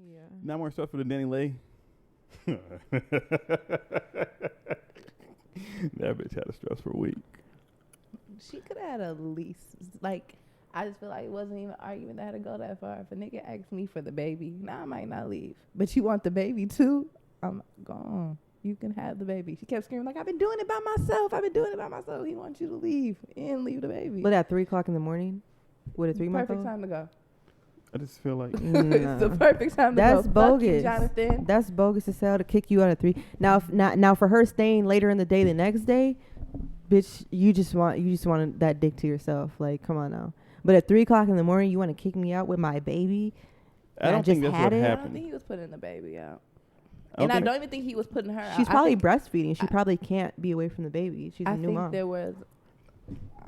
Yeah. Not more stressful than Danny Lay. That bitch had a stressful week. She could have had a lease. Like, I just feel like it wasn't even an argument that had to go that far. If a nigga asked me for the baby, now I might not leave. But you want the baby too? I'm gone. You can have the baby. She kept screaming like, I've been doing it by myself. He wants you to leave and leave the baby. But at 3 o'clock in the morning? With a 3-month-old? Perfect time to go. I just feel like It's the perfect time to go. That's bogus. Fuck you, Jonathan. That's bogus as hell to kick you out at 3. Now for her staying later in the day the next day, bitch, you just wanted that dick to yourself. Like, come on now. But at 3 o'clock in the morning, you want to kick me out with my baby? I don't think that's what happened. I don't think he was putting the baby out. I don't even think he was putting her out. She's probably breastfeeding. She probably can't be away from the baby. She's a new mom. I think there was,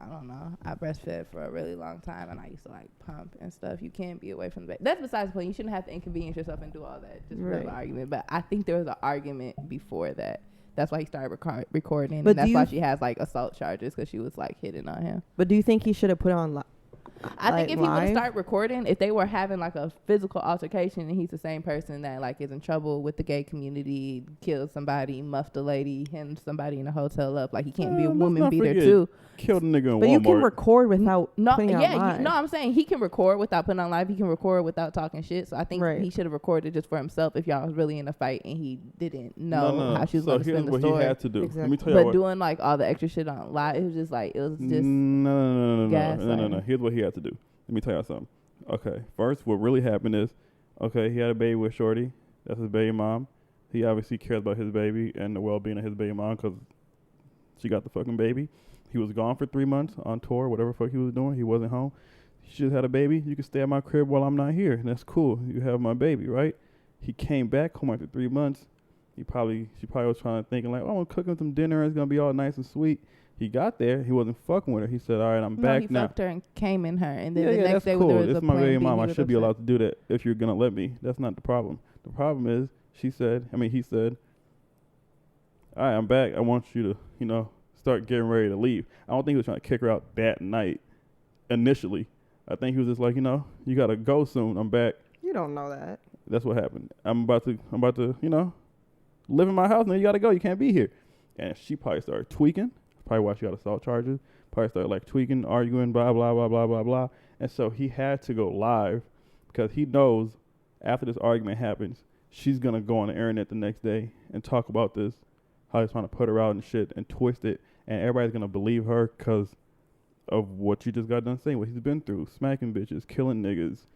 I don't know. I breastfed for a really long time, and I used to like pump and stuff. You can't be away from the baby. That's besides the point. You shouldn't have to inconvenience yourself and do all that just for an argument. But I think there was an argument before that. That's why he started recording, and that's why she has like assault charges because she was like hitting on him. But do you think he should have put it on I think if he would start recording, if they were having like a physical altercation and he's the same person that like is in trouble with the gay community, killed somebody, muffed a lady, hemmed somebody in a hotel up, like he can't be a woman beater too. Killed a nigga in Walmart. But you can record without putting out live. No, I'm saying he can record without putting on live. He can record without talking shit. So I think he should have recorded just for himself if y'all was really in a fight and he didn't know how she was going to spin the story. So here's what he had to do. Exactly. Let me tell you but doing like all the extra shit on live, it was just No. Here's what he had to do. Let me tell y'all something. Okay, first, what really happened is, okay, he had a baby with Shorty. That's his baby mom. He obviously cares about his baby and the well-being of his baby mom because she got the fucking baby. He was gone for 3 months on tour, whatever the fuck he was doing. He wasn't home. She just had a baby. You can stay at my crib while I'm not here. And that's cool. You have my baby, right? He came back home after 3 months. She probably was thinking like, oh, I'm going to cook him some dinner. It's going to be all nice and sweet. He got there. He wasn't fucking with her. He said, all right, I'm back now. He fucked her and came in her. And then the next that's day cool. there was It's a my baby plan mom. B, I should be allowed to do that if you're going to let me. That's not the problem. The problem is he said, all right, I'm back. I want you to, start getting ready to leave. I don't think he was trying to kick her out that night initially. I think he was just like, you got to go soon. I'm back. You don't know that. That's what happened. I'm about to, live in my house. Now you got to go. You can't be here. And she probably started tweaking. Probably why she got assault charges. Probably started like tweaking, arguing, blah, blah, blah, blah, blah, blah. And so he had to go live because he knows after this argument happens, she's going to go on the internet the next day and talk about this, how he's trying to put her out and shit and twist it. And everybody's going to believe her because of what you just got done saying, what he's been through, smacking bitches, killing niggas,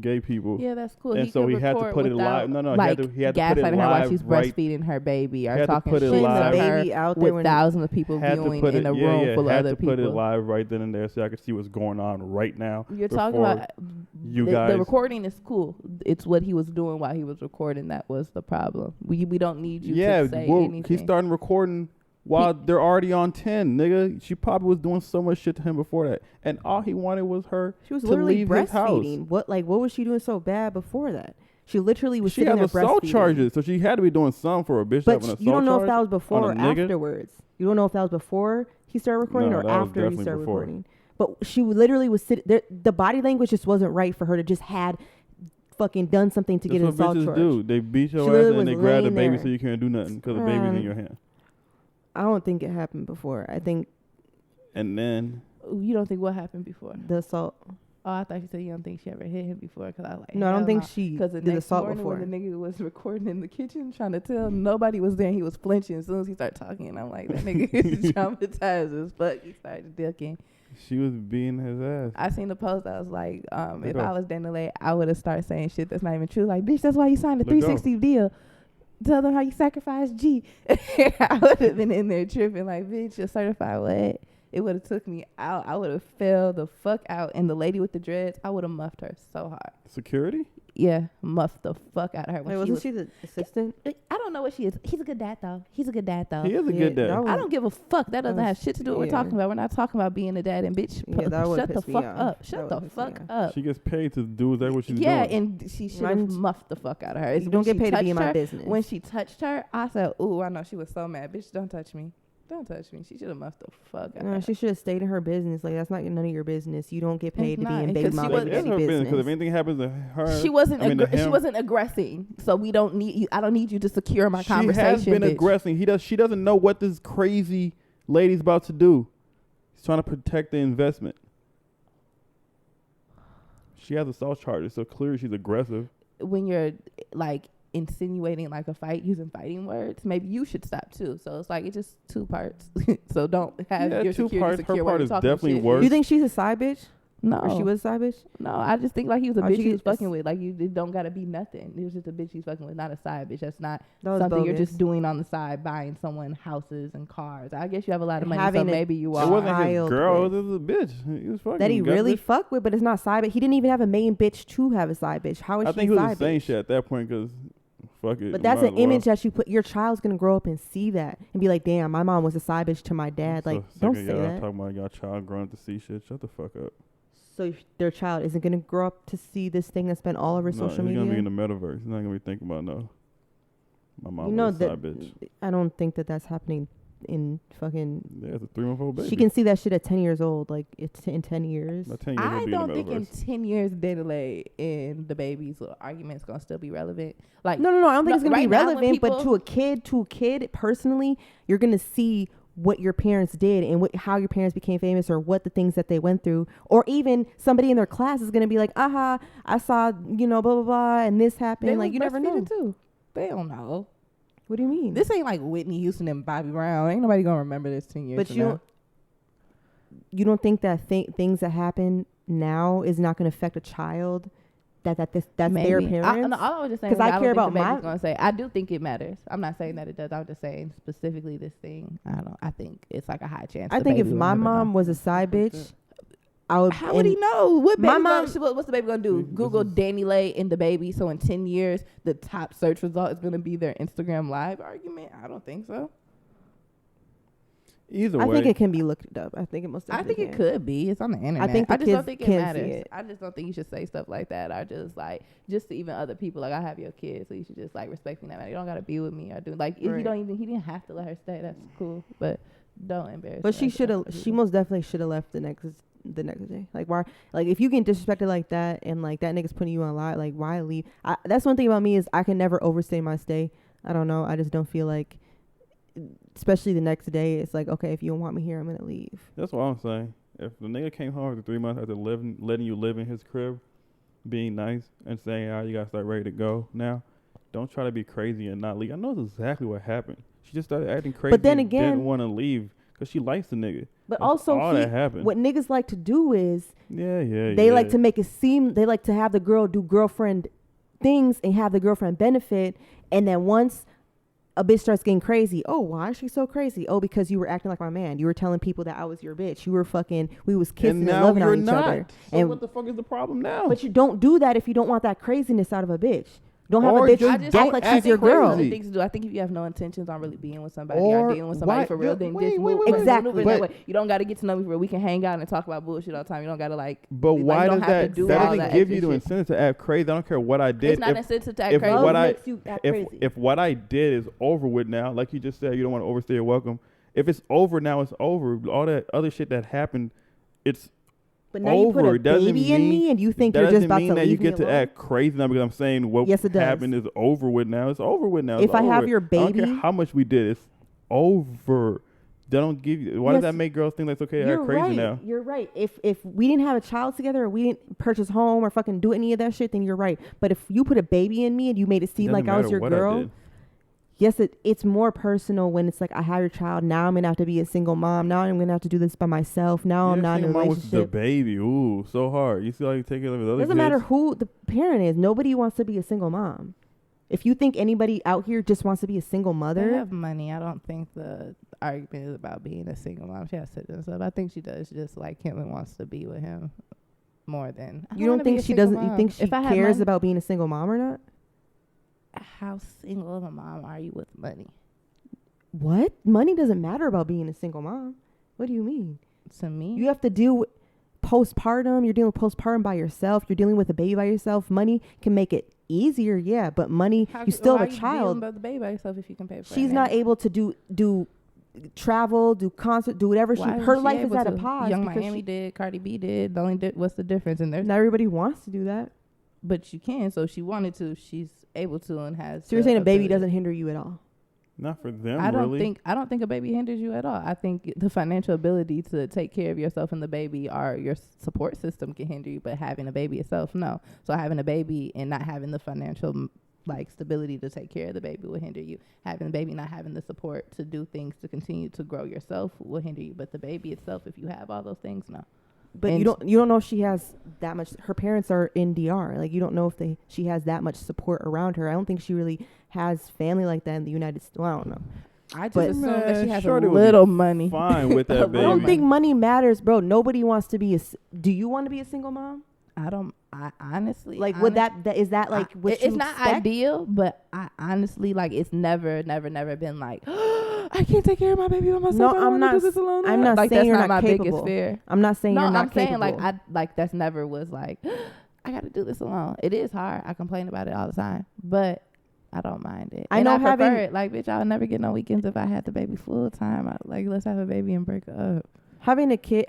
gay people. Yeah, that's cool. And so he had to put it live. No, like, he had to put it live. Her while she's breastfeeding her baby, or talking shit to her baby out there with thousands of people viewing in a room full of other people. Had to put it live right then and there so I could see what's going on right now. You're talking about guys. The recording is cool. It's what he was doing while he was recording that was the problem. We don't need you to say anything. He's starting recording while they're already on 10, nigga. She probably was doing so much shit to him before that. And all he wanted was her she was to literally leave breastfeeding. his house. What was she doing so bad before that? She literally was sitting there breastfeeding. She has assault charges, so she had to be doing something for a bitch to have an assault charge. But you don't know if that was before or afterwards. You don't know if that was before he started recording or after he started recording. But she literally was sitting there. The body language just wasn't right for her to just had fucking done something to get an assault charge. That's what bitches do. They beat your ass and they grab the baby so you can't do nothing because the baby's in your hand. I don't think it happened before. I think. And then. You don't think what happened before? The assault. Oh, I thought you said you don't think she ever hit him before. Cause I like. No, I don't think she did assault before. When the nigga was recording in the kitchen trying to tell nobody was there, he was flinching as soon as he started talking. And I'm like, that nigga is traumatized as fuck. He started ducking. She was beating his ass. I seen the post. I was like, if I was Danny Lay, I would have started saying shit that's not even true. Like, bitch, that's why you signed a 360 deal. Tell them how you sacrificed G. I would have been in there tripping like, bitch, you're certified what? It would have took me out. I would have fell the fuck out. And the lady with the dreads, I would have muffed her so hard. Security? Yeah, muffed the fuck out of her. Wait, wasn't she the assistant? I don't know what she is. He's a good dad, though. He is a good dad. He is a good dad. I don't give a fuck. That doesn't have shit to do with what we're talking about. We're not talking about being a dad. And bitch, shut the fuck up. Shut the fuck up. She gets paid to do that what she's doing. Yeah, and she should have muffed the fuck out of her. You don't get paid to be in my business. When she touched her, I said, ooh, I know she was so mad. Bitch, don't touch me. Don't touch me. She should have muffed the fuck out. She should have stayed in her business. Like, that's not none of your business. You don't get paid to be in baby mama business. Because if anything happens to her, she wasn't aggressing. So we don't need you. I don't need you to secure my conversation. She has been aggressing. She doesn't know what this crazy lady's about to do. She's trying to protect the investment. She has assault charges, so clearly she's aggressive. When you're like insinuating like a fight using fighting words, maybe you should stop too. So it's like it's just two parts. So don't have your two security parts. secure. Her part is definitely shit. worse. You think she's a side bitch? No. Or she was a side bitch? No, I just think like he was a bitch he was fucking with. Like it don't gotta be nothing. It was just a bitch he's fucking with, not a side bitch. That's not something bogus. You're just doing on the side, buying someone houses and cars. I guess you have a lot of money, so maybe you are. It wasn't his girl. It was a bitch. He was fucking that he really fucked with, but it's not side bitch. He didn't even have a main bitch to have a side bitch. How is she? I think he was saying shit at that point because. Fuck it. But that's an image that you put. Your child's gonna grow up and see that and be like, "Damn, my mom was a side bitch to my dad." Like, don't say that. Talking about your child growing up to see shit. Shut the fuck up. So their child isn't gonna grow up to see this thing that's been all over social media. He's gonna be in the metaverse. He's not gonna be thinking about my mom was a side bitch. I don't think that's happening in fucking. Yeah, it's a 3-month-old baby. She can see that shit at 10 years old. Like it's in 10 years. I don't think in 10 years delay in the baby's argument's gonna still be relevant. Like no. I don't think it's gonna be relevant. But to a kid, personally, you're gonna see what your parents did and how your parents became famous, or what the things that they went through, or even somebody in their class is gonna be like, "Aha, I saw blah blah blah, and this happened." They like you never know. Too. They don't know. What do you mean? This ain't like Whitney Houston and Bobby Brown. Ain't nobody gonna remember this 10 years. But you don't think that things that happen now is not gonna affect a child? That's their parents. I was just saying, because I care about my. Gonna say I do think it matters. I'm not saying that it does. I'm just saying specifically this thing. I think it's like a high chance. I think if my mom was a side bitch, I would. How would he know? What's the baby gonna do? Google Danny Lay and the baby. So in 10 years, the top search result is gonna be their Instagram live argument. I don't think so. Either way, I think it can be looked up. I think it most. I think it could be. It's on the internet. I just don't think it matters. I just don't think you should say stuff like that. I just to even other people. Like I have your kids, so you should just like respect me that matter. You don't gotta be with me or do like if you don't even. He didn't have to let her stay. That's cool, but don't embarrass. But she should have. She most definitely should have left the next day. Like why? Like if you get disrespected like that and like that nigga's putting you on live, like why leave? That's one thing about me is I can never overstay my stay. I don't know. I just don't feel like. Especially the next day, it's like, okay, if you don't want me here, I'm gonna leave. That's what I'm saying. If the nigga came home after 3 months after letting you live in his crib, being nice and saying, you gotta start ready to go now, don't try to be crazy and not leave. I know exactly what happened. She just started acting crazy. But then again, didn't want to leave because she likes the nigga. But that's also, that happened. What niggas like to do is, they like to make it seem, they like to have the girl do girlfriend things and have the girlfriend benefit, and then once a bitch starts getting crazy. Oh, why is she so crazy? Oh, because you were acting like my man. You were telling people that I was your bitch. You were fucking, we was kissing and loving on each other. So and what the fuck is the problem now? But you don't do that if you don't want that craziness out of a bitch. Don't have a bitch act like she's your girl. Other things to do. I think if you have no intentions on really being with somebody or dealing with somebody for real, then just move. Exactly. You don't got to get to know me for real. We can hang out and talk about bullshit all the time. You don't got to like. But why does that doesn't give you the incentive to act crazy? I don't care what I did. It's not incentive to act crazy. If what I did is over with now, like you just said, you don't want to overstay your welcome. If it's over now, it's over. All that other shit that happened, it's. But now you put a baby in me and you think you're just about to leave me alone? That doesn't mean that you get to act crazy now because I'm saying what happened is over with now. It's over with now. If I have your baby. I don't care how much we did. It's over. They don't give you. Why does that make girls think that's okay to act crazy now? You're right. If we didn't have a child together or we didn't purchase home or fucking do any of that shit, then you're right. But if you put a baby in me and you made it seem like I was your girl. Yes, it's more personal when it's like I have your child. Now I'm gonna have to be a single mom. Now I'm gonna have to do this by myself. Now I'm not in a relationship. With the baby, ooh, so hard. You see how you take care of the other. Doesn't matter who the parent is. Nobody wants to be a single mom. If you think anybody out here just wants to be a single mother, they have money. I don't think the argument is about being a single mom. She has citizen stuff. I think she does just like him and wants to be with him more than. You don't think she doesn't? You think she cares about being a single mom or not? How single of a mom are you with money? What? Money doesn't matter about being a single mom. What do you mean? To me, you have to deal with postpartum. You're dealing with postpartum by yourself. You're dealing with a baby by yourself. Money can make it easier, yeah, but money, you still have a child. About the baby by yourself if you can pay for She's not able to do travel, do concert, do whatever. Her life is at a pause. Young Miami did, Cardi B did. The only what's the difference? And not everybody wants to do that, but you can. So if she wanted to, she's able to, and has. So you're saying a baby doesn't hinder you at all? Not for them. I don't think a baby hinders you at all. I think the financial ability to take care of yourself and the baby, or your support system, can hinder you. But having a baby itself, no. So having a baby and not having the financial stability to take care of the baby will hinder you. Having the baby, not having the support to do things to continue to grow yourself, will hinder you. But the baby itself, if you have all those things, no. But and you don't know if she has that much. Her parents are in DR. Like, you don't know if she has that much support around her. I don't think she really has family like that in the United States. Well, I don't know. I just assume that she has a little money. Fine with that baby. I don't think money matters, bro. Nobody wants to be do you want to be a single mom? I honestly, would that is that like what it's not ideal, but I honestly, it's never been like, I can't take care of my baby by myself. No, I'm not. Do this alone. I'm not saying that's you're not my capable. biggest fear. I'm not saying you're not capable. I'm saying that's never was like, I got to do this alone. It is hard. I complain about it all the time, but I don't mind it. I prefer it. Like, bitch, I would never get no weekends if I had the baby full time. Let's have a baby and break up. Having a kid,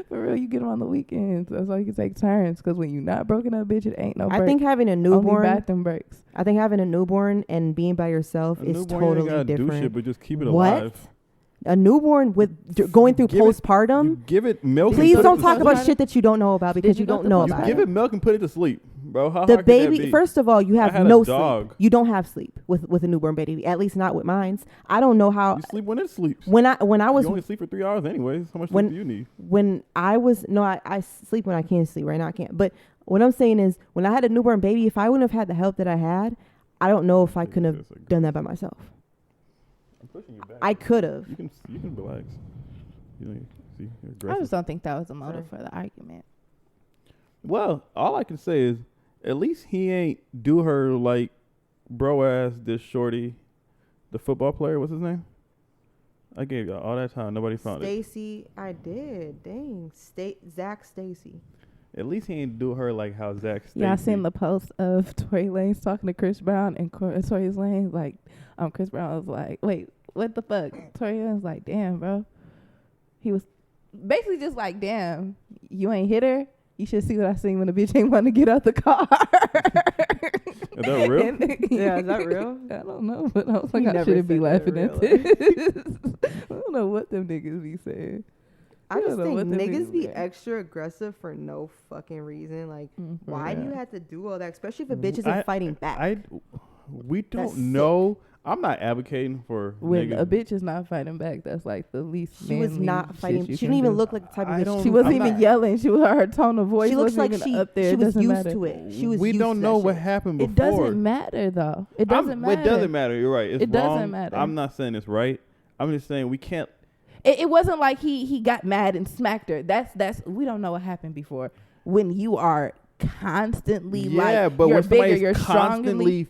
for real, you get them on the weekends. That's why you can take turns. Because when you're not broken up, bitch, it ain't no break. I think having a newborn, only bathroom breaks. I think having a newborn and being by yourself is totally different. Do shit, but just keep it alive. A newborn with going through postpartum. Give it milk. Please don't talk about shit that you don't know about, because you don't know about it. Give it milk and put it to sleep, bro. How the hard baby, can that be? first of all, you have no sleep. You don't have sleep with a newborn baby. At least not with mine. I don't know how. You sleep when it sleeps. When I was, you only sleep for 3 hours anyways. How much sleep do you need? When I was I sleep when I can sleep. Right now I can't. But what I'm saying is, when I had a newborn baby, if I wouldn't have had the help that I had, I don't know if I couldn't have done that by myself. I'm pushing you back. I could have. You can relax. I just don't think that was a motive for the argument. Well, all I can say is, at least he ain't do her like bro ass this shorty, the football player. What's his name? I gave y'all all that time. Nobody found Stacy, I did. Dang. Zach Stacy. At least he ain't do her like how Zach Stacy. Yeah, I seen the post of Tory Lanez talking to Chris Brown, and Tory Lanez Chris Brown was like, wait, what the fuck? Tory Lanez was like, damn, bro. He was basically just like, damn, you ain't hit her? You should see what I seen when the bitch ain't want to get out the car. Is that real? Yeah, is that real? I don't know, but I was like, I shouldn't be laughing at this. I don't know what them niggas be saying. I just think niggas be extra aggressive for no fucking reason. Like, why do you have to do all that? Especially if a bitch isn't fighting back. We don't know. I'm not advocating for when niggas. A bitch is not fighting back. That's like the least. She was not fighting. She didn't even look like the type of bitch. She wasn't even yelling. Her tone of voice. She looks like she up there. She was used to it. She was. We don't know what happened before. It doesn't matter though. It doesn't matter. It doesn't matter. You're right. It's it wrong. Doesn't matter. I'm not saying it's right. I'm just saying we can't. It wasn't like he got mad and smacked her. That's we don't know what happened before. When you are constantly but you're when bigger, you're constantly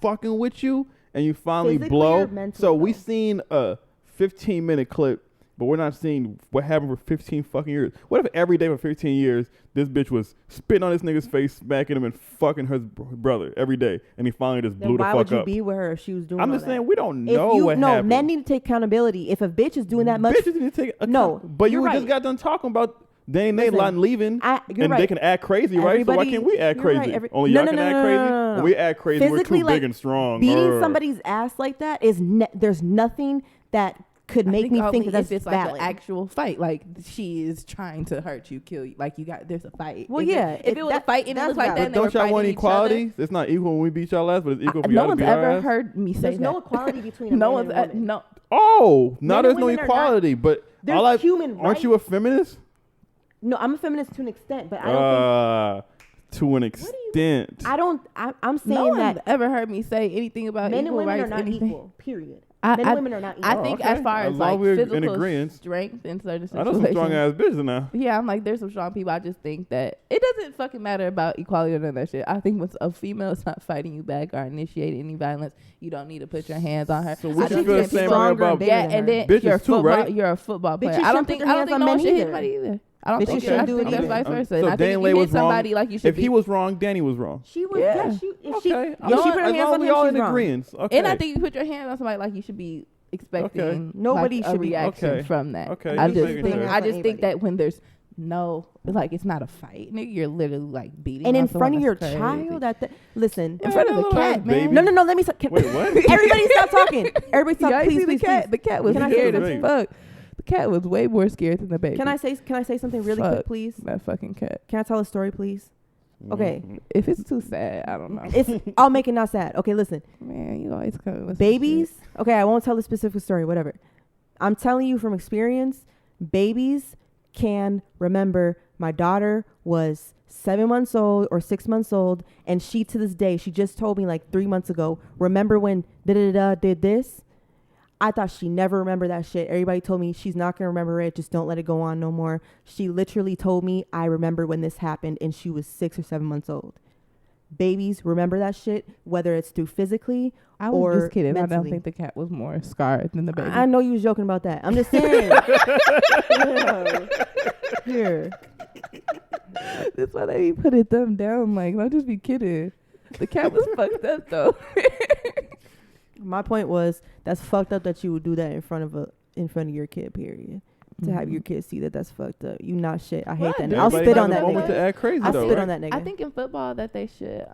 fucking with you and you finally blow. So we seen a 15-minute clip, but we're not seeing what happened for 15 fucking years. What if every day for 15 years this bitch was spitting on this nigga's face, smacking him, and fucking her brother every day, and he finally just blew the fuck up? Why would you be with her if she was doing? I'm just saying we don't know what happened. No, men need to take accountability. If a bitch is doing that much, bitches need to take but you just got done talking about. They ain't leaving, and they can act crazy, right? So why can't we act crazy? Only y'all can act crazy. When we act crazy, physically, we're too big and strong. Beating somebody's ass like that is there's nothing that could make me think that that's it's valid. Like an actual fight. Like she is trying to hurt you, kill you. Like there's a fight. Well, if it was a fight and it was like that, don't y'all want equality? It's not equal when we beat y'all ass, but it's equal for y'all to beat our ass. No one's ever heard me say that. There's no equality between a man and a woman. No. Oh, now there's no equality, but there's human rights. Aren't you a feminist? No, I'm a feminist to an extent, but I don't think... To an extent. I'm saying no that... one's ever heard me say anything about men and women rights, are not anything. equal, period. Men and women are not equal. I think as far as like physical strength in certain situations... I know some strong ass bitches now. Yeah, I'm like, there's some strong people. I just think that it doesn't fucking matter about equality or none of that shit. I think when a female is not fighting you back or initiating any violence, you don't need to put your hands on her. So what you feel the same way about and then bitches you're too, right? You're a football player. I don't think no one should hit anybody either. I don't Bitches think shouldn't do it that's either. vice versa. So And I think Danny if Lay you hit was wrong. somebody like you should If be. he was wrong, Danny was wrong. She was. Yeah. Yeah. If she Okay. put her hands on him, all in she's wrong. agreement. Okay. And I think you put your hands on somebody like you should be expecting Okay. Nobody like, a should be- reaction Okay. from that. Okay, I just just making think sure. I just think Anybody. that when there's like it's not a fight, nigga, you're literally like beating. And in on someone, front of your that's child, crazy. listen. In front of the little cat, ass man. baby. No. Let me. Wait, what? Everybody stop talking. Everybody stop. Y'all Please, see please, the cat? please. The cat was Can I scared say as fuck. The cat was way more scared than the baby. Can I say something really Fuck. quick, please? That fucking cat. Can I tell a story, please? Okay. Mhm. If it's too sad, I don't know. I'll make it not sad. Okay, listen. Man, you always come with Babies. Okay, I won't tell the specific story. Whatever. I'm telling you from experience. Babies can remember. My daughter was 7 months old or 6 months old, and she to this day, she just told me like 3 months ago, remember when did this? I thought she never remembered that shit. Everybody told me she's not gonna remember it. Just don't let it go on no more. She literally told me, I remember when this happened, and she was 6 or 7 months old. Babies remember that shit, whether it's through physically I was or just kidding. I mentally. don't think the cat was more scarred than the baby. I know you was joking about that. I'm just saying. Yeah. Here. That's why they put it them down. Like, don't just be kidding. The cat was fucked up though. My point was that's fucked up that you would do that in front of your kid. Period. To have your kids see that that's fucked up. You not shit. I hate that. Everybody I'll spit on has that a moment nigga. to act crazy I'll though, spit right? on that nigga. I think in football that they should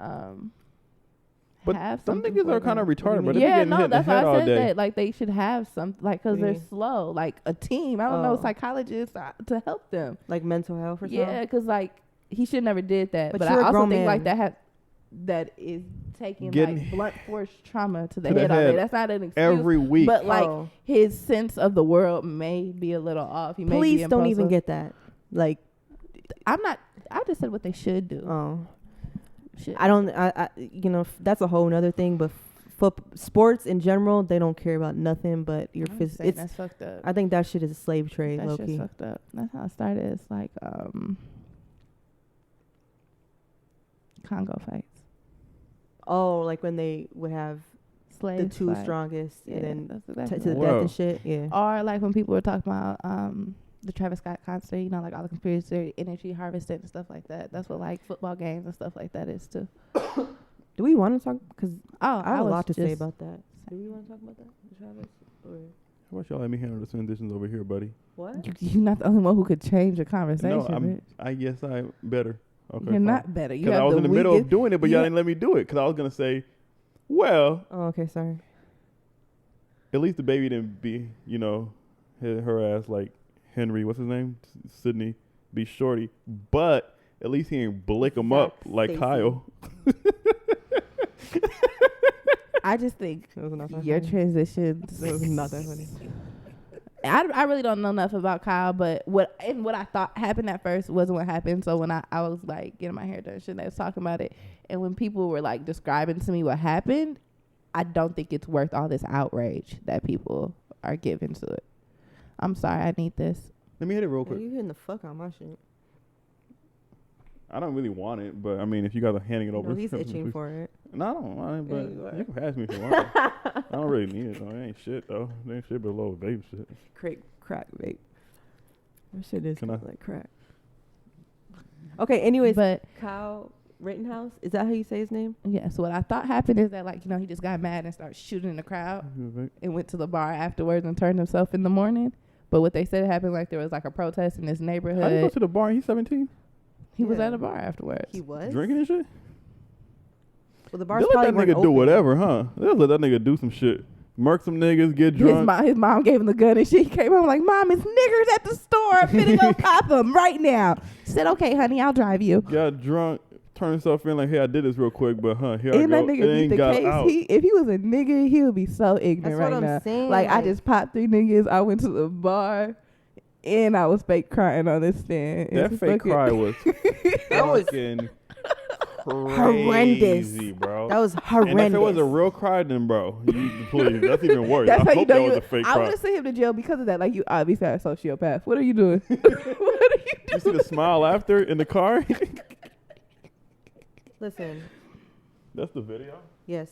But have some something niggas for are kind of them. retarded, but they be Yeah, getting no, hit in the that's why head I all said day. that. Like they should have some, like, because they're slow, like a team. I don't know, Oh. psychologists to help them. Like mental health or something. Yeah, because like he should never did that. But But you're I a also grown think like man. that is taking Getting like blunt force trauma to the to the head already. head That's not an excuse. Every week. But like Oh. his sense of the world may be a little off. He may Police be don't even impulsive. get that. Like, I'm not. I just said what they should do. oh, Shit. I don't. I you know, that's a whole nother thing. But sports in general, they don't care about nothing but your I'm physical. saying It's. that's fucked up. I think that shit is a slave trade, That low shit's key. fucked up. That's how it started. It's like Congo fights. Oh, like when they would have Slaves the two fight. strongest, Yeah, and then that's to exactly the what- death Whoa. and shit. Yeah. Or like when people were talking about the Travis Scott concert, you know, like all the conspiracy energy harvested and stuff like that. That's what like football games and stuff like that is too. Do we want to talk? Because Oh, I have a was lot to say just- about that. Do we want to talk about that, Travis? Or How about y'all let me handle the transitions over here, buddy? what? You're not the only one who could change the conversation. No, bitch. I guess I'm better. Okay, You're not better. You Because have I was the in the middle weakest- of doing it, but you y'all ha- didn't let me do it. Because I was going to say, well, Oh, okay, sorry. at least the baby didn't be, you know, her ass like Henry, what's his name? Sydney, be shorty. But at least he didn't blick him up Zach like Stacy. Kyle. I just think That was not that your funny. transitions. That was not that funny. I really don't know enough about Kyle, but what I thought happened at first wasn't what happened. So when I was like getting my hair done, shit, they was talking about it, and when people were like describing to me what happened, I don't think it's worth all this outrage that people are giving to it. I'm sorry, I need this. Let me hit it real Yeah, quick. you hitting the fuck on my shit. I don't really want it, but I mean, if you guys are handing it over. No, he's itching for it. No, I don't want it, Yeah, but you are. you can pass me if you want it. I don't really need it, though. It ain't shit, though. It ain't shit but a little baby shit. Crack vape. That shit is Can I- like crack. Okay, anyways, But Kyle Rittenhouse, is that how you say his name? yeah, so what I thought happened is that like, you know, he just got mad and started shooting in the crowd and went to the bar afterwards and turned himself in the morning. But what they said happened, like there was like a protest in this How do you go neighborhood. to the bar? He's 17? He was Yeah. at a bar afterwards. He was Drinking and shit? Well, the They bars let probably that weren't nigga do open. whatever, huh? They let that nigga do some shit. Murk some niggas, get drunk. His mom gave him the gun and she came home like, Mom, it's niggers at the store. I'm finna go pop them right now. She said, okay, honey, I'll drive you. Got drunk, turned himself in like, hey, I did this real quick, but here I And go. that It nigga beat ain't the got case. out. If he was a nigga, he would be so ignorant That's what right I'm now. saying, Like, I like- just popped 3 niggas. I went to the bar and I was fake crying on this stand. That It's fake fucking- cry was That was fucking horrendous. crazy, bro. That was And horrendous. if it was a real cry, then bro, please, that's even worse. That's I how you hope know that you. was a fake I cry. would have sent him to jail because of that. Like, you obviously are a sociopath. What are you doing? What are you You see the smile after in the car? Listen, That's the video. yes.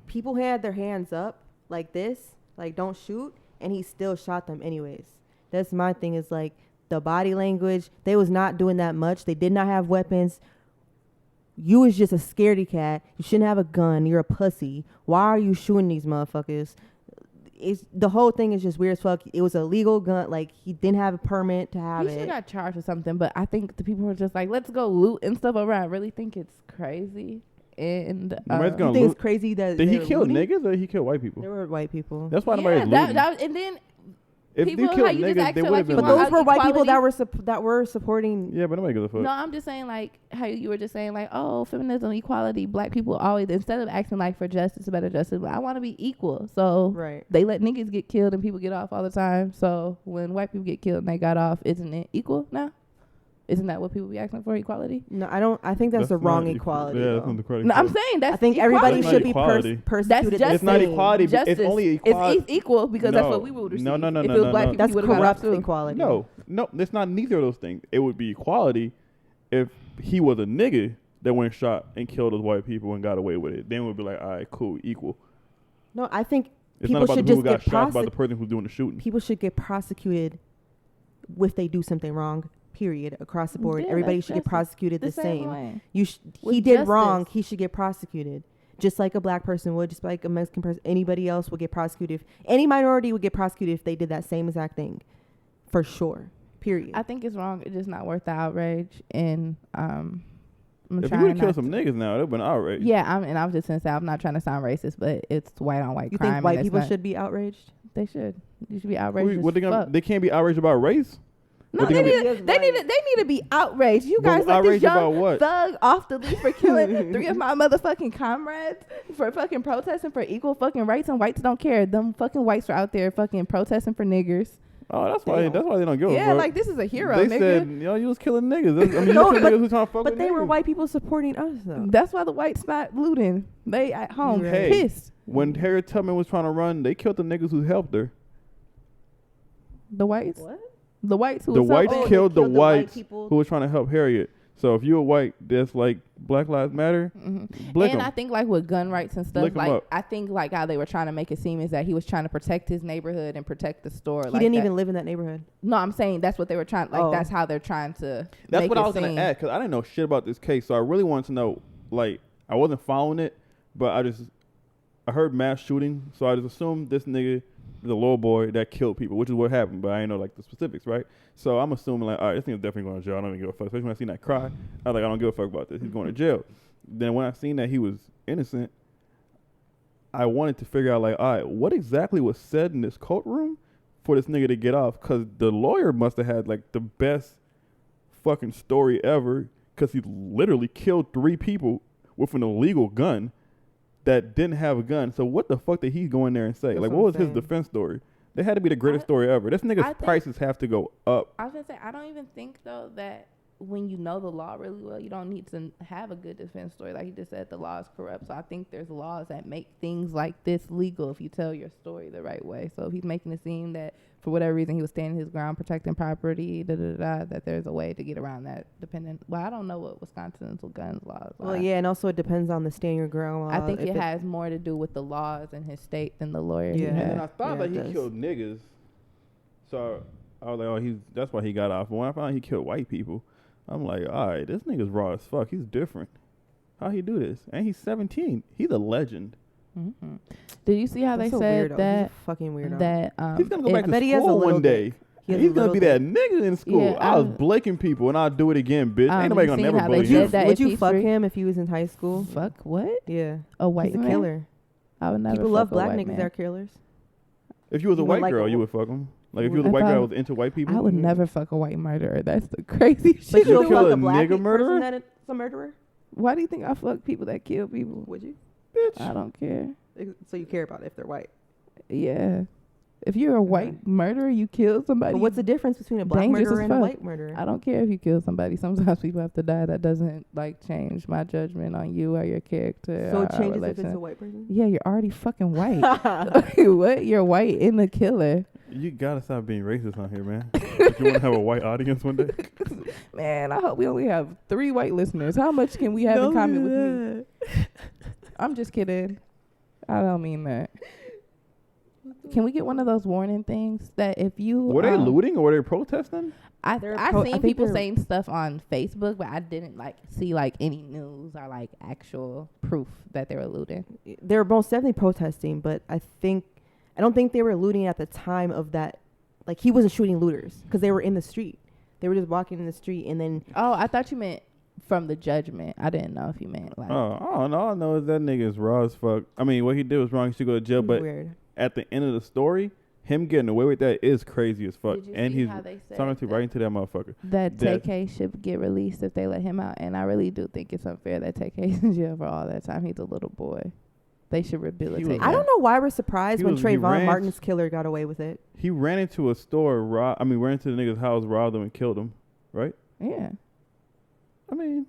People had their hands up like this, like don't shoot, and he still shot them anyways. That's my thing is like the body language. They was not doing that much. They did not have weapons. You was just a scaredy cat. You shouldn't have a gun. You're a pussy. Why are you shooting these motherfuckers? The whole thing is just weird as fuck. It was a legal gun. Like, he didn't have a permit to have He it. should got charged with something, but I think the people were just like, let's go loot and stuff over. I really think it's crazy. And Nobody's You gonna think loot. it's crazy that Did he they were kill looting? niggas or he killed white people? They were white people. That's why yeah, nobody's looting. and then If people, you how killed you just niggas, act they so would like have you been. But want those were white people equality. that were supporting. Yeah, but nobody gives a fuck. No, I'm just saying, like, how you were just saying, like, oh, feminism, equality, black people always, instead of acting like for justice, better justice, I want to be equal. So Right. they let niggas get killed and people get off all the time. So when white people get killed and they got off, isn't it equal now? Isn't that what people be asking for, equality? No, I don't. I think that's the wrong equality. Yeah, that's though. not the correct. No, I'm saying that's I think equality. everybody That's should not be equality. persecuted. That's It's not justice. equality. Justice. It's only equality. It's equal because that's No. what we would receive. No. If it was black people, That's you would've got off corrupt too. equality. No, it's not neither of those things. It would be equality if he was a nigga that went shot and killed those white people and got away with it. Then we'd be like, all right, cool, equal. No, I think It's people not about should the people just who get got shot, it's about the person who's doing the shooting. people should get prosecuted if they do something wrong. Period. Across the board, Yeah, everybody that's should get justice. prosecuted the same. way. He With did justice. wrong. He should get prosecuted, just like a black person would, just like a Mexican person. Anybody else would get prosecuted. Any minority would get prosecuted if they did that same exact thing, for sure. Period. I think it's wrong. It's just not worth the outrage. And I'm If you trying would have not killed some niggas now, it would have been outrage. Yeah, I was just gonna say I'm not trying to sound racist, but it's white on white You crime. think white and people it's not- should be outraged? They should. You should be outraged. What they as fuck. They can't be outraged about race. No, What they they need, gonna to, be- they need to be outraged. You But guys let outraged this about young what? thug off the leash for killing 3 of my motherfucking comrades for fucking protesting for equal fucking rights, and whites don't care. Them fucking whites are out there fucking protesting for niggers. Oh, that's why they don't give a Yeah, fuck. like this is a hero, They nigga. said, you was killing niggas. I mean, No, you killing niggas who trying to fuck But with they were niggas. white people supporting us, though. That's why the whites not looting. They at home Hey, pissed. when Harriet Tubman was trying to run, they killed the niggas who helped her. The whites. What? The whites who The was whites helping- killed the killed the white whites people. who were trying to help Harriet. So if you're a white that's like Black Lives Matter, blick And 'em. I think like with gun rights and stuff, Lick 'em like up. I think like how they were trying to make it seem is that he was trying to protect his neighborhood and protect the store. He like didn't that. even live in that neighborhood. No, I'm saying that's what they were trying. Like Oh. that's how they're trying to. That's make what it I was going seem. to ask, because I didn't know shit about this case. So I really wanted to know, like, I wasn't following it, but I heard mass shooting. So I just assumed this nigga is a little boy that killed people, which is what happened, but I didn't know, like, the specifics, right? So I'm assuming, like, all right, this nigga's definitely going to jail. I don't even give a fuck. Especially when I seen that cry. I was like, I don't give a fuck about this. He's going to jail. Then when I seen that he was innocent, I wanted to figure out, like, all right, what exactly was said in this courtroom for this nigga to get off? Because the lawyer must have had, like, the best fucking story ever, because he literally killed 3 people with an illegal gun that didn't have a gun. So what the fuck did he go in there and say? That's Like, what what was I'm his saying. defense story? They had to be the greatest story ever. This I nigga's think- prices have to go up. I was gonna say I don't even think though that when you know the law really well, you don't need to have a good defense story. Like you just said, the law is corrupt. So I think there's laws that make things like this legal if you tell your story the right way. So if he's making it seem that for whatever reason he was standing his ground, protecting property, that there's a way to get around that. Well, I don't know what Wisconsin's guns laws are. Well, yeah, and also it depends on the stand your ground law. I think If it has more to do with the laws in his state than the lawyer. he Yeah. had. And I thought Yeah, that it he does. killed niggas. So I was like, oh, that's why he got off. But when I found out he killed white people, I'm like, all right, this nigga's raw as fuck. He's different. How he do this? And he's 17. He's a legend. Mm-hmm. Did you see how That's they a said weirdo. that? He's a fucking weirdo. That He's gonna go back I bet to he has a school little one day. He has He's a gonna little be that nigga in school. Yeah, I was I've- blaking people, and I'll do it again, bitch. Ain't nobody you gonna seen never how they bully said you. that Would if you he's fuck free? him if he was in high school? Fuck what? Yeah. A white He's a man? killer. I would never. People fuck love a black white niggas man. that are killers. If you was a You would white like girl, a- you would fuck him. Like if you was a If white I- girl that was into white people. I would never fuck a white murderer. That's the crazy But shit. you you would would kill fuck a a black nigga murderer? person that is a murderer? Why do you think I fuck people that kill people? Would you? Bitch. I don't care. So you care about it if they're white. Yeah. If you're a white murderer, you kill somebody. But what's the difference between a black dangerous murderer as and a fuck. white murderer? I don't care if you kill somebody. Sometimes people have to die. That doesn't like change my judgment on you or your character. So or it our changes if it's relation. a white person? Yeah, you're already fucking white. What? You're white in the killer. You gotta stop being racist on here, man. If you want to have a white audience one day. Man, I hope we only have 3 white listeners. How much can we have in common with me? I'm just kidding. I don't mean that. Can we get one of those warning things that if you Were they looting or were they protesting? I seen people saying stuff on Facebook, but I didn't like see like any news or like actual proof that they were looting. They were most definitely protesting, but I don't think they were looting at the time of that. Like, he wasn't shooting looters because they were in the street. They were just walking in the street, and then. Oh, I thought you meant from the judgment. I didn't know if you meant like. Oh, I don't know. All I know is that nigga is raw as fuck. I mean, what he did was wrong. He should go to jail. But weird. At the end of the story, him getting away with that is crazy as fuck. And he's talking to right into that motherfucker. That TK should get released if they let him out. And I really do think it's unfair that TK's in jail for all that time. He's a little boy. They should rehabilitate him. I don't know why we're surprised when Trayvon Martin's killer got away with it. He ran into a store, ran into the nigga's house, robbed him, and killed him, right? Yeah. I mean,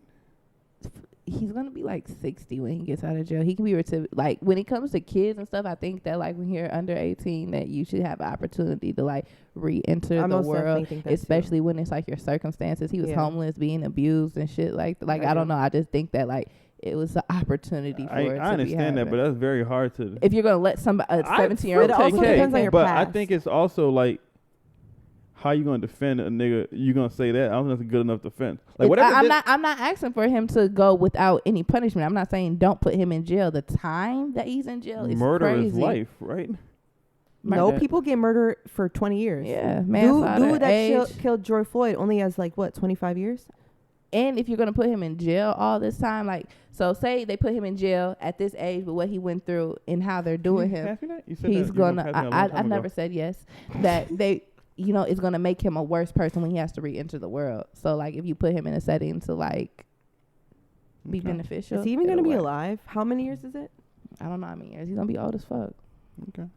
he's going to be like 60 when he gets out of jail. He can be like, when it comes to kids and stuff, I think that like when you're under 18 that you should have an opportunity to like re-enter the world, especially when it's like your circumstances. He was homeless, being abused and shit like I don't know. I just think that like it was an opportunity for it. I understand that, but that's very hard to. If you're gonna let a 17-year-old it also depends on your but past. I think it's also like, how you gonna defend a nigga? You gonna say that? I don't think that's a good enough defense. Like whatever. I'm not asking for him to go without any punishment. I'm not saying don't put him in jail. The time that he's in jail is murder crazy. is life, right? No, people get murdered for 20 years. Yeah, manslaughter. Dude that killed George Floyd only has 25 years. And if you're going to put him in jail all this time, like, so say they put him in jail at this age, but what he went through and how they're doing him, he's going to, I never said yes, that they, it's going to make him a worse person when he has to re-enter the world. So, like, if you put him in a setting to, like, be beneficial. Is he even going to be alive? How many years is it? I don't know how many years. He's going to be old as fuck. Okay.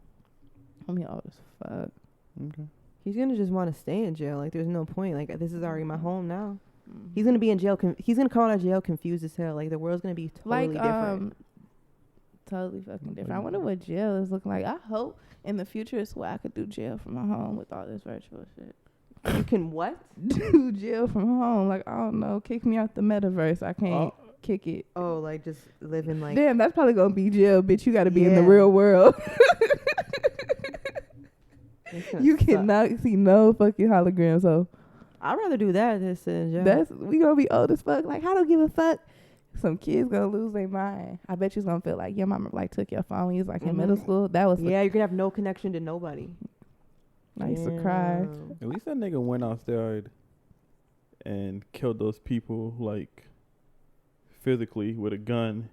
I'm going to be old as fuck. Okay. He's going to just want to stay in jail. Like, there's no point. Like, this is already my home now. He's going to be in jail. He's going to come out of jail confused as hell. Like, the world's going to be totally different. Totally fucking different. I wonder what jail is looking like. I hope in the future it's where I could do jail from my home with all this virtual shit. You can what? Do jail from home. Like, I don't know. Kick me out the metaverse. I can't kick it. Oh, like just living like. Damn, that's probably going to be jail, bitch. You got to be in the real world. You cannot see no fucking holograms. So I'd rather do that than sit in jail. We gonna be old as fuck. Like, I don't give a fuck. Some kids gonna lose their mind. I bet you's gonna feel like your mama like took your phone when you was like in middle school. That was you're gonna have no connection to nobody. I used to cry. At least that nigga went outside and killed those people like physically with a gun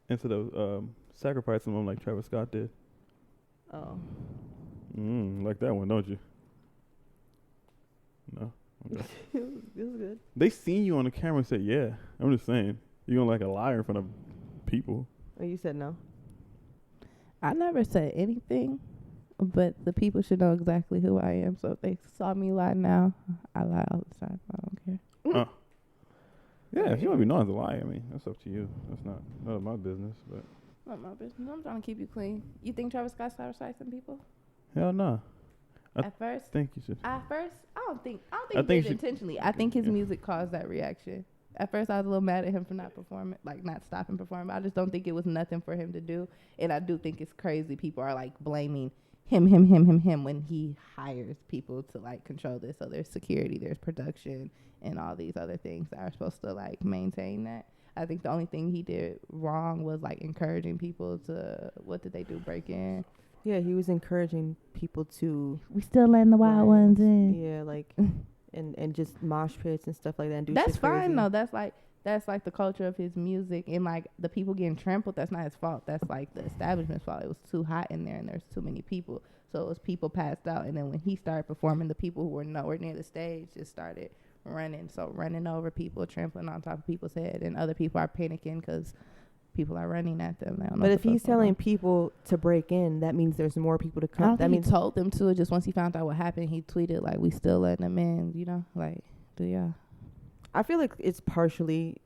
instead of sacrificing them like Travis Scott did. Oh. Like that one, don't you? No. Okay. It was good. They seen you on the camera and said, yeah. I'm just saying. You're gonna like a liar in front of people. Oh, you said no? I never said anything, but the people should know exactly who I am. So if they saw me lie now, I lie all the time. I don't care. Yeah, if you want to be known as a liar, I mean, that's up to you. That's not none of my business, but. Not my business. I'm trying to keep you clean. You think Travis Scott sacrificing people? Hell no. At first? Think you should. At first? I don't think he did intentionally. I think his music caused that reaction. At first, I was a little mad at him for not performing, like not stopping performing. I just don't think it was nothing for him to do. And I do think it's crazy. People are like blaming him when he hires people to like control this. So there's security, there's production, and all these other things that are supposed to like maintain that. I think the only thing he did wrong was like encouraging people to, what did they do, break in? Yeah, he was encouraging people to. We still letting the wild ones in. Yeah, like, and just mosh pits and stuff like that. And do that's shit fine crazy. though. That's like the culture of his music, and like the people getting trampled. That's not his fault. That's like the establishment's fault. It was too hot in there, and there's too many people. So it was people passed out, and then when he started performing, the people who were nowhere near the stage just started running. So running over people, trampling on top of people's head, and other people are panicking because people are running at them. They don't know but if he's telling people to break in, that means there's more people to come. I don't think he told them to. Just once he found out what happened, he tweeted like, "We still letting them in." You know, like, do y'all? I feel like it's partially.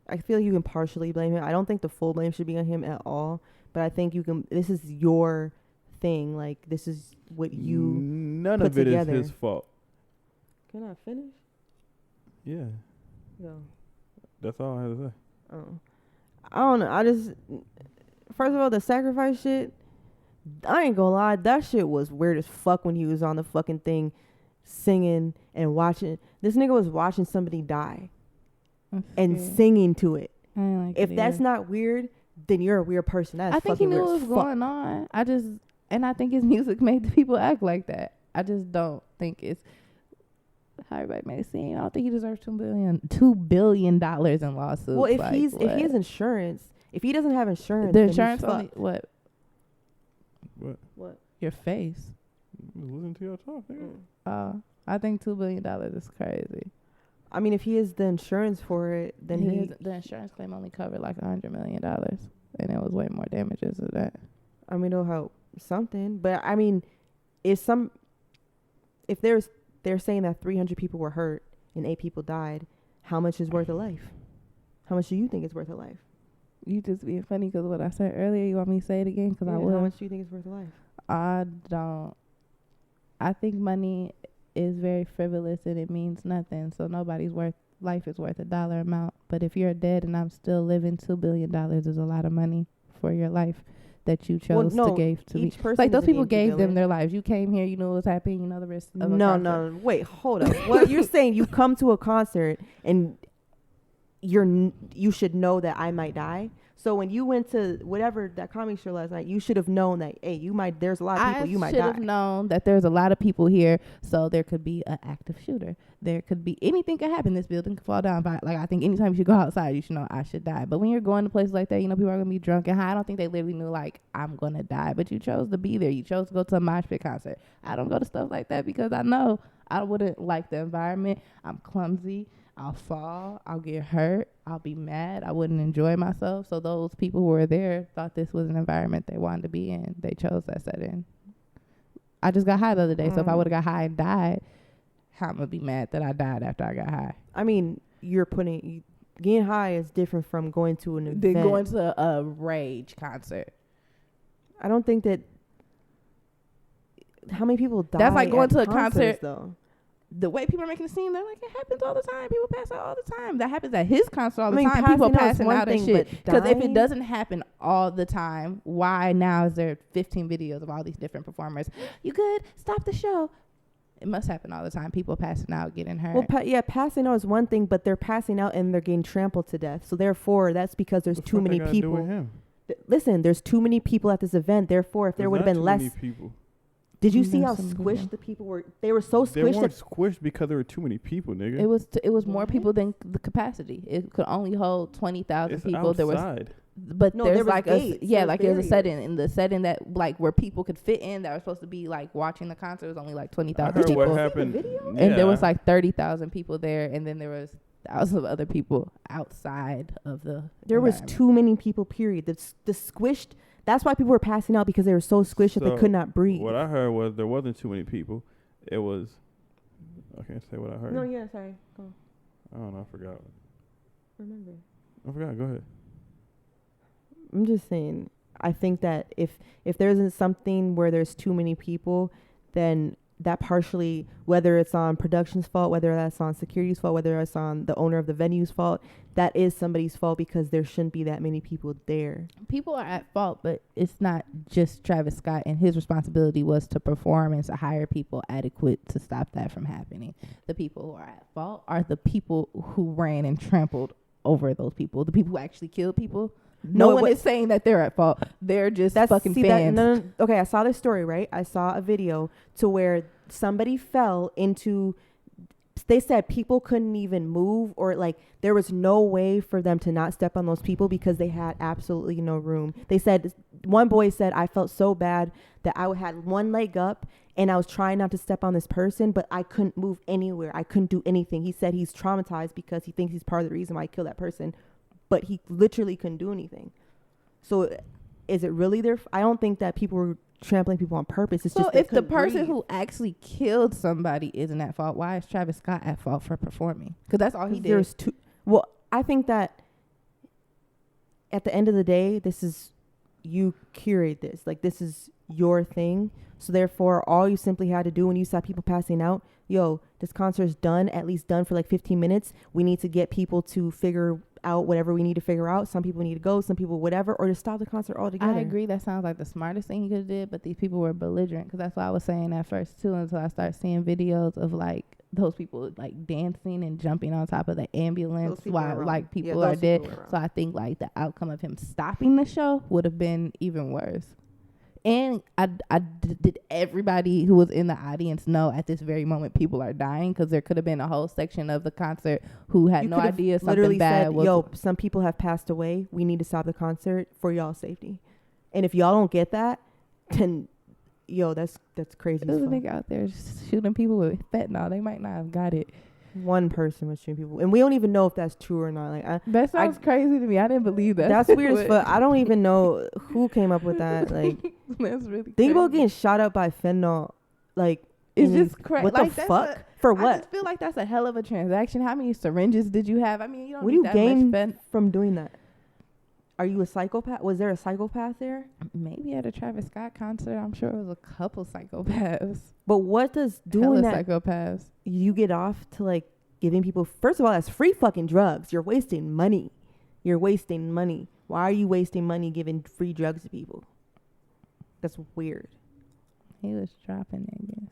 I feel you can partially blame him. I don't think the full blame should be on him at all. But I think you can. This is your thing. Like, this is what you. None put of it together. is his fault. Can I finish? Yeah. No. That's all I had to say. Oh. I don't know. First of all, the sacrifice shit, I ain't gonna lie, that shit was weird as fuck when he was on the fucking thing singing and watching. This nigga was watching somebody die and scared. singing to it. I ain't like If it that's either. not weird, then you're a weird person. That's I think he fucking knew weird what as was fuck. going on. I think his music made the people act like that. I just don't think it's how everybody may seem. I don't think he deserves $2 billion in lawsuits. Well, if like, if he what? has insurance, if he doesn't have insurance, The then he's insurance fucked. only what? What? Your face. Listen to your talk, nigga. I think $2 billion is crazy. I mean, if he has the insurance for it, then the insurance claim only covered like $100 million, and it was way more damages than that. I mean, it'll help something. But I mean, if they're saying that 300 people were hurt and 8 people died, how much is worth a life? How much do you think is worth a life? You just being funny because what I said earlier. You want me to say it again? Because I Yeah, will. how much do you think is worth a life? I don't. I think money is very frivolous and it means nothing. So life is worth $1 amount. But if you're dead and I'm still living, $2 billion is a lot of money for your life that you chose to give to me. Like those people gave them their lives. You came here, you knew what was happening, you know the risk of a concert. No. Wait, hold up. What you're saying? You come to a concert and you should know that I might die. So when you went to whatever that comedy show last night, you should have known that there's a lot of people you might die. I should have known that there's a lot of people here, so there could be an active shooter. There could be anything could happen. This building could fall down. But like I think anytime you should go outside, you should know I should die. But when you're going to places like that, people are gonna be drunk and high. I don't think they literally knew like I'm gonna die. But you chose to be there. You chose to go to a mosh pit concert. I don't go to stuff like that because I know I wouldn't like the environment. I'm clumsy. I'll fall, I'll get hurt, I'll be mad, I wouldn't enjoy myself. So those people who were there thought this was an environment they wanted to be in. They chose that setting. I just got high the other day, so if I would have got high and died, how am I going to be mad that I died after I got high? I mean, getting high is different from going to an event. Than going to a rage concert. I don't think that... How many people die? That's like going to a concerts, concert, though. The way people are making it seem, they're like, it happens all the time. People pass out all the time. That happens at his concert all the time. People passing out and shit. Because if it doesn't happen all the time, why now is there 15 videos of all these different performers? You good? Stop the show. It must happen all the time. People passing out, getting hurt. Well, passing out is one thing, but they're passing out and they're getting trampled to death. So therefore, that's because there's too many people. Listen, there's too many people at this event. Therefore, if there would have been less people. Did you see how squished the people were? They were so squished. They weren't squished because there were too many people, nigga. It was more people than the capacity. It could only hold 20,000 people. Outside. There was, but no, there's like gates. Like there's a setting in the setting that like where people could fit in that were supposed to be like watching the concert. It was only like 20,000 people. What happened? And there was like 30,000 people there, and then there was thousands of other people outside of the. There was too many people. Period. The squished. That's why people were passing out because they were so squished that they could not breathe. What I heard was there wasn't too many people. It was... I can't say what I heard. No, yeah, sorry. Go. I don't know. I forgot. Remember. I forgot. Go ahead. I'm just saying. I think that if there isn't something where there's too many people, then that partially, whether it's on production's fault, whether that's on security's fault, whether it's on the owner of the venue's fault, that is somebody's fault because there shouldn't be that many people there. People are at fault, but it's not just Travis Scott, and his responsibility was to perform and to hire people adequate to stop that from happening. The people who are at fault are the people who ran and trampled over those people, the people who actually killed people. No one is saying that they're at fault. They're just fucking fans. Okay, I saw this story, right? I saw a video to where somebody fell into... They said people couldn't even move, or like there was no way for them to not step on those people because they had absolutely no room. They said, one boy said, I felt so bad that I had one leg up and I was trying not to step on this person, but I couldn't move anywhere. I couldn't do anything. He said he's traumatized because he thinks he's part of the reason why I killed that person, but he literally couldn't do anything. So is it really their... I don't think that people were trampling people on purpose. It's so just if the person who actually killed somebody isn't at fault, why is Travis Scott at fault for performing? Because that's all he did. Well, I think that at the end of the day, this is... You curate this. Like, this is your thing. So therefore, all you simply had to do when you saw people passing out, this concert's done, at least done for like 15 minutes. We need to get people to figure out whatever we need to figure out. Some people need to go, some people whatever, or just stop the concert altogether. I agree. That sounds like the smartest thing he could have did, but these people were belligerent, because that's what I was saying at first too, until I started seeing videos of like those people like dancing and jumping on top of the ambulance while like people are dead. So I think like the outcome of him stopping the show would have been even worse. And did everybody who was in the audience know at this very moment people are dying? Because there could have been a whole section of the concert who had no idea something bad was. Yo, some people have passed away. We need to stop the concert for y'all's safety. And if y'all don't get that, then yo, that's crazy. There's a nigga out there shooting people with fentanyl. They might not have got it. One person was shooting people, and we don't even know if that's true or not. Like that sounds crazy to me. I didn't believe that. That's weird as fuck. I don't even know who came up with that. Like, that's really think about getting shot up by fentanyl. Like, it's just crazy. What like, the fuck? For what? I just feel like that's a hell of a transaction. How many syringes did you have? I mean, you don't. What do you gain from doing that? Are you a psychopath? Was there a psychopath there? Maybe at a Travis Scott concert. I'm sure it was a couple psychopaths. But what does doing that? Psychopaths. You get off to like giving people. First of all, that's free fucking drugs. You're wasting money. Why are you wasting money giving free drugs to people? That's weird. He was dropping niggas.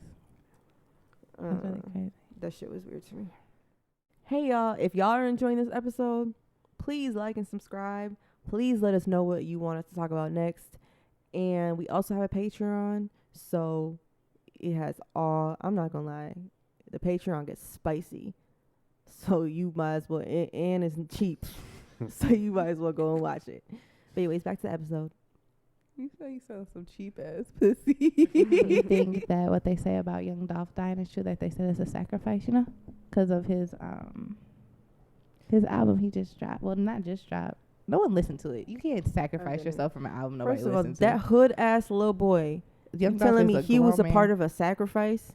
That's really crazy. That shit was weird to me. Hey y'all, if y'all are enjoying this episode, please like and subscribe. Please let us know what you want us to talk about next. And we also have a Patreon. So it has all, I'm not going to lie, the Patreon gets spicy. So you might as well, and it's cheap. So you might as well go and watch it. But anyways, back to the episode. You say you sound some cheap ass pussy. You think that what they say about Young Dolph dying is true, that they said it's a sacrifice, you know? Because of his album he just dropped. Well, not just dropped. No one listened to it. You can't sacrifice yourself from an album nobody listens to. First of all, that hood ass little boy, you telling me he was a part of a sacrifice?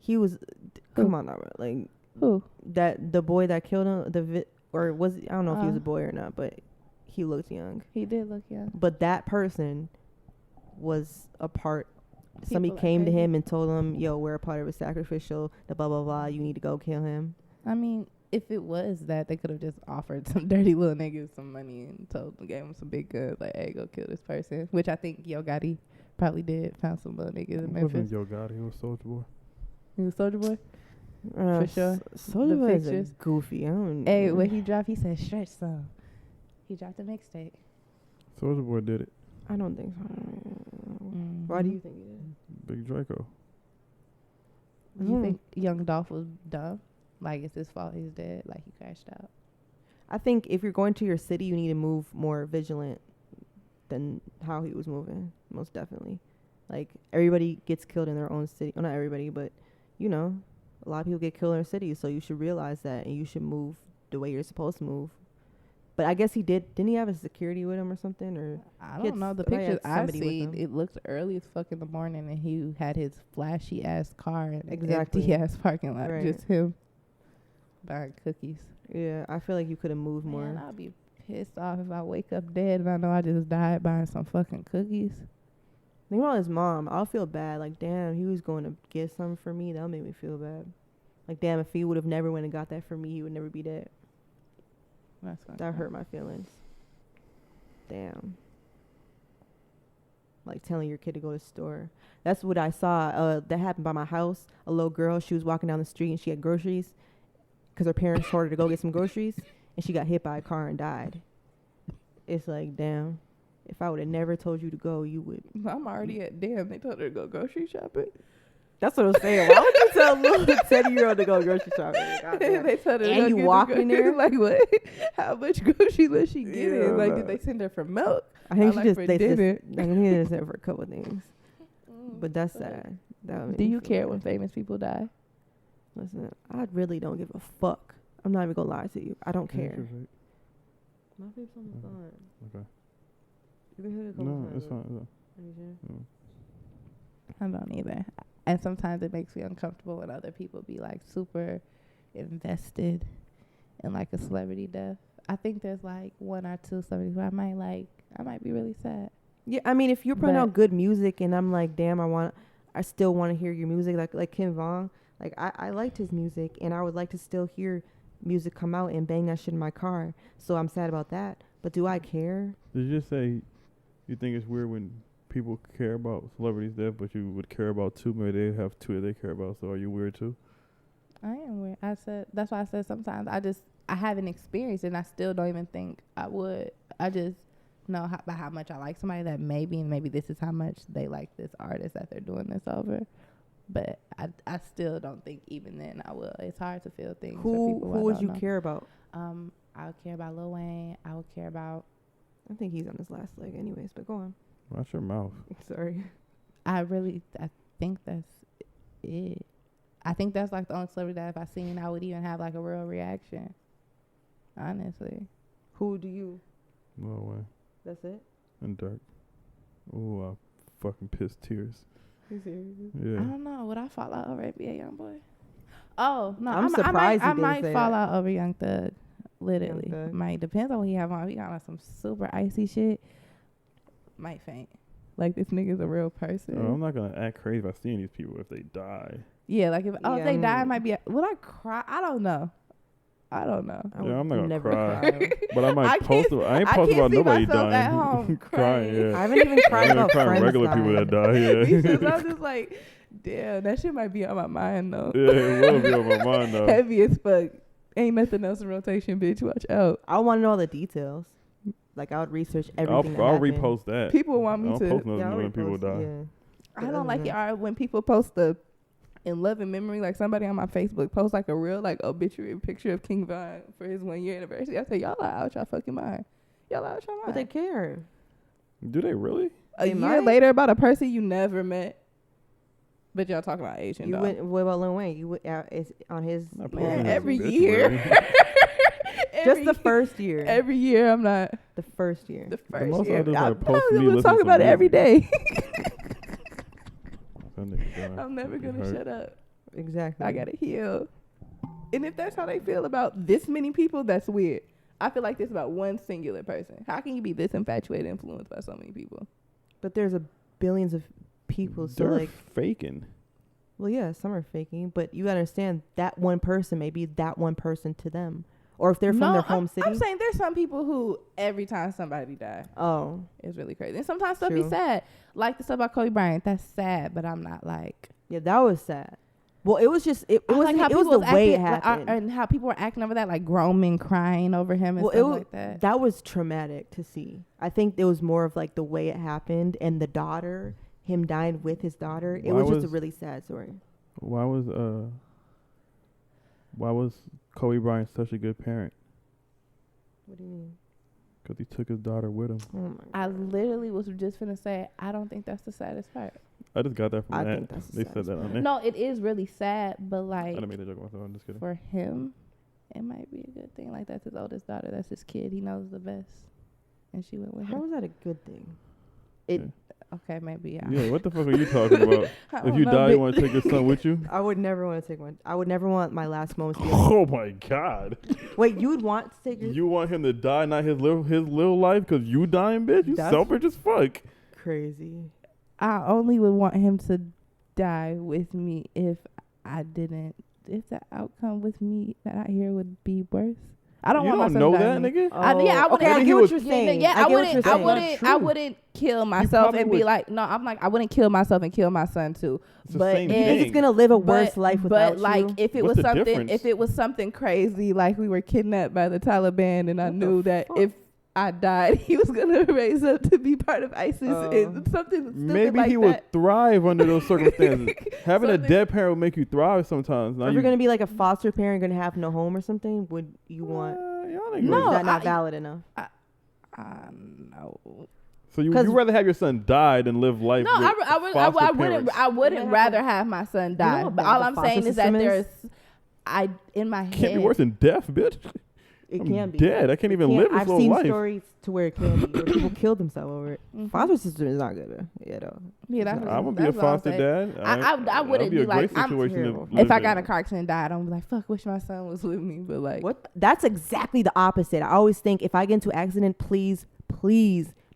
He was. Come on, now, like who? That the boy that killed him. Or was I don't know if he was a boy or not, but he looked young. He did look young. But that person was a part. Somebody came to him and told him, "Yo, we're a part of a sacrificial. The blah blah blah. You need to go kill him." I mean, if it was that, they could have just offered some dirty little niggas some money and gave them some big guns, like, "Hey, go kill this person." Which I think Yo Gotti probably did. Found some little niggas in Memphis. Wasn't Yo Gotti? He was Soulja Boy. He was Soulja Boy. For sure. Soulja Boy is goofy. Hey, what he dropped? He said stretch some. He dropped a mixtape. Soulja Boy did it. I don't think so. Mm-hmm. Why do you think he did? Big Draco. Do you think Young Dolph was dumb? Like, it's his fault he's dead? Like, he crashed out? I think if you're going to your city, you need to move more vigilant than how he was moving. Most definitely. Like, everybody gets killed in their own city. Well, not everybody, but, you know, a lot of people get killed in their cities. So you should realize that, and you should move the way you're supposed to move. But I guess he did. Didn't he have a security with him or something? Or I don't know. The pictures I've seen, it looks early as fuck in the morning, and he had his flashy ass car in an empty ass parking lot, just him buying cookies. Yeah, I feel like you could have moved more. I'll be pissed off if I wake up dead and I know I just died buying some fucking cookies. Think about his mom. I'll feel bad. Like, damn, he was going to get something for me. That'll make me feel bad. Like, damn, if he would have never went and got that for me, he would never be dead. That hurt my feelings. Damn. Like telling your kid to go to the store. That's what I saw. That happened by my house. A little girl, she was walking down the street and she had groceries because her parents told her to go get some groceries, and she got hit by a car and died. It's like, damn. If I would have never told you to go, you would. I'm already at damn. They told her to go grocery shopping. That's what I'm saying. Why would you tell a little 10-year-old to go grocery shopping? They told her to and you walking there? Like, what? How much groceries was she getting? Yeah, like, did they send her for milk? I think she just, they did it for a couple of things. But that's sad. Do you care when famous people die? Listen, I really don't give a fuck. I'm not even going to lie to you. I don't care. My favorite's on the phone. Okay. You can hear it. No, it's fine. I don't either. And sometimes it makes me uncomfortable when other people be like super invested in like a celebrity death. I think there's like one or two celebrities where I might be really sad. Yeah, I mean, if you're putting out good music and I'm like, damn, I still want to hear your music. Like Kim Vong, like I liked his music and I would like to still hear music come out and bang that shit in my car. So I'm sad about that. But do I care? Did you just say you think it's weird when people care about celebrities' death, but you would care about two? Maybe they have two that they care about. So are you weird too? I am weird. That's why I said sometimes I haven't experienced it and I still don't even think I would. I just know about how much I like somebody that maybe this is how much they like this artist that they're doing this over. But I still don't think even then I will. It's hard to feel things for people. Who would you care about? I would care about Lil Wayne. I would care about... I think he's on his last leg anyways, but go on. Watch your mouth. Sorry. I think that's it. I think that's like the only celebrity that if I seen, I would even have like a real reaction. Honestly. Who do you? No way. That's it? And Dirk. Ooh, I fucking pissed tears. You serious? Yeah. I don't know. Would I fall out over NBA Youngboy? Oh, no. I'm surprised I you didn't might say fall that. out over Young Thug. Literally. Young Thug. Might. Depends on what he have on. If he got on some super icy shit, might faint. Like, this nigga's a real person. No, I'm not going to act crazy by seeing these people if they die. Yeah, like if they die, it might be... Would I cry? I don't know. Yeah, I'm not going to never cry. But I might post about... I ain't I post can't about see nobody myself dying. at home crying, crying. yeah. I haven't even cried about crying friends regular people that die, yeah. Because I'm just like, damn, that shit might be on my mind though. Yeah, it will be on my mind though. Heavy as fuck. Ain't nothing else in rotation, bitch. Watch out. I want to know all the details. Like, I would research everything. I'll repost that. People want me I'll to. post nothing I'll when people repost, die. yeah. I don't like it when people post the in love and memory, like somebody on my Facebook post like a real like obituary picture of King Von for his 1 year anniversary. I say, y'all are out y'all fucking mind. Y'all out y'all mind. But they care. Do they really? A They year might. later about a person you never met. But y'all talking about Asian dog. What about Lil Wayne? You went it's on his Not Man, posting every his year. obituary. just the first year. Every year I'm not. The first year. The first most year. I do is I I'm post me gonna listening talk to about it music. every day. That nigga died. I'm never He gonna hurt. shut up. Exactly. I gotta heal. And if that's how they feel about this many people, that's weird. I feel like this about one singular person. How can you be this infatuated, influenced by so many people? But there's billions of people, so They're like, faking. well, yeah, some are faking, but you understand that one person may be that one person to them, or if they're from their home city. I'm saying there's some people who every time somebody dies, Oh, it's really crazy. And sometimes stuff True. be sad, like the stuff about Kobe Bryant. That's sad, but I'm not like. yeah, that was sad. Well, it was just it I was like how it was people the way it acting, happened. and how people were acting over that, like grown men crying over him and Well, stuff like that. that was traumatic to see. I think it was more of like the way it happened and the daughter, him dying with his daughter. It Why was just a was- really sad story. Why was Kobe Bryant such a good parent? What do you mean? Because he took his daughter with him. Oh my I God. literally was just finna say, I don't think that's the saddest part. I just got that from I that. think that's the They said saddest that on part. there. No, it is really sad, but I like didn't make that joke myself. I'm just kidding. for him, it might be a good thing. Like that's his oldest daughter. That's his kid. He knows the best, and she went with How him. is that a good thing? Okay, maybe. Yeah, what the fuck are you talking about? I If don't you know, die, but- you want to take your son with you? I would never want to take one. I would never want my last moments to be like, Oh my God! wait, you would want to take your You want him to die, not his little life, because you dying, bitch? You That's- selfish as fuck. crazy. I only would want him to die with me if I didn't. If the outcome with me that I hear would be worse. I don't You want don't my know son to that, die with me. nigga. I wouldn't. Okay, I Maybe get he what was- you're saying. Yeah, I get what you're saying. I wouldn't kill myself probably and be would. like, no, I'm like, I wouldn't kill myself and kill my son too. It's the But same if- You're thing. just gonna live a worse life without But like, you. if it What's was the something, difference? if it was something crazy, like we were kidnapped by the Taliban, and I What the knew that fuck? if I died, he was gonna raise up to be part of ISIS, Oh. and something stupid Maybe like he that. would thrive under those circumstances. Having a Something- dead parent would make you thrive sometimes. Now If you, you're gonna be like a foster parent, gonna have no home or something, would you want? y'all Or niggas- No, is that not I- valid enough? No. So you 'Cause- you rather have your son die than live life? No, with foster I wouldn't. parents? I wouldn't Yeah. rather have my son die. how But bad all the I'm foster saying is that system is? there's, in my Can't head. be worse than death, bitch. It I'm can be. dead. I can't even live this I've little seen life. stories to where it can be, where people killed themselves over it. Mhm. Foster system is not good, you know. Yeah, that's I would be a that's what I'm foster saying. dad. I That'd wouldn't be be a like, great I'm situation to terrible. live If I got in in. a car accident and died, I'm like, fuck, wish my son was with me. But like, What? That's exactly the opposite. I always think if I get into an accident, please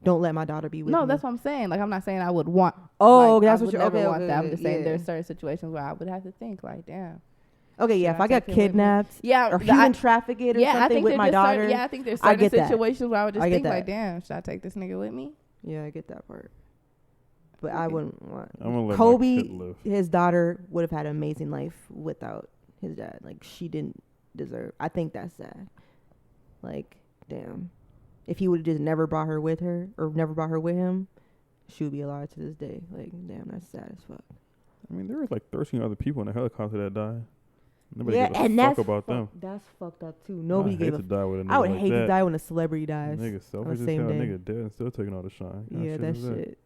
don't let my daughter be with me. no, that's what I'm saying. Like, I'm not saying I would want. Oh, like, that's I what would you're. never Okay, want okay, that. I'm just saying yeah. there's certain situations where I would have to think like, damn. Okay, yeah, if I got kidnapped, or human trafficked or something with my daughter, I think there's certain situations where I would just think that. like, damn, should I take this nigga with me? Yeah, I get that part. But I wouldn't want. I'm gonna let Kobe, my kid live. his daughter would have had an amazing life without his dad. Like, she didn't deserve. I think that's sad. Like, damn. If he would have just never brought her with her, or never brought her with him, she would be alive to this day. Like, damn, that's sad as fuck. I mean, there was like 13 other people in the helicopter that died. Nobody Yeah, gave a and fuck that's about them. That's fucked up too. Nobody gave a. To die with a nigga I would like hate that. to die when a celebrity dies. Nigga selfish the as same hell. day. Nigga dead and still taking all the shine. Yeah, that shit.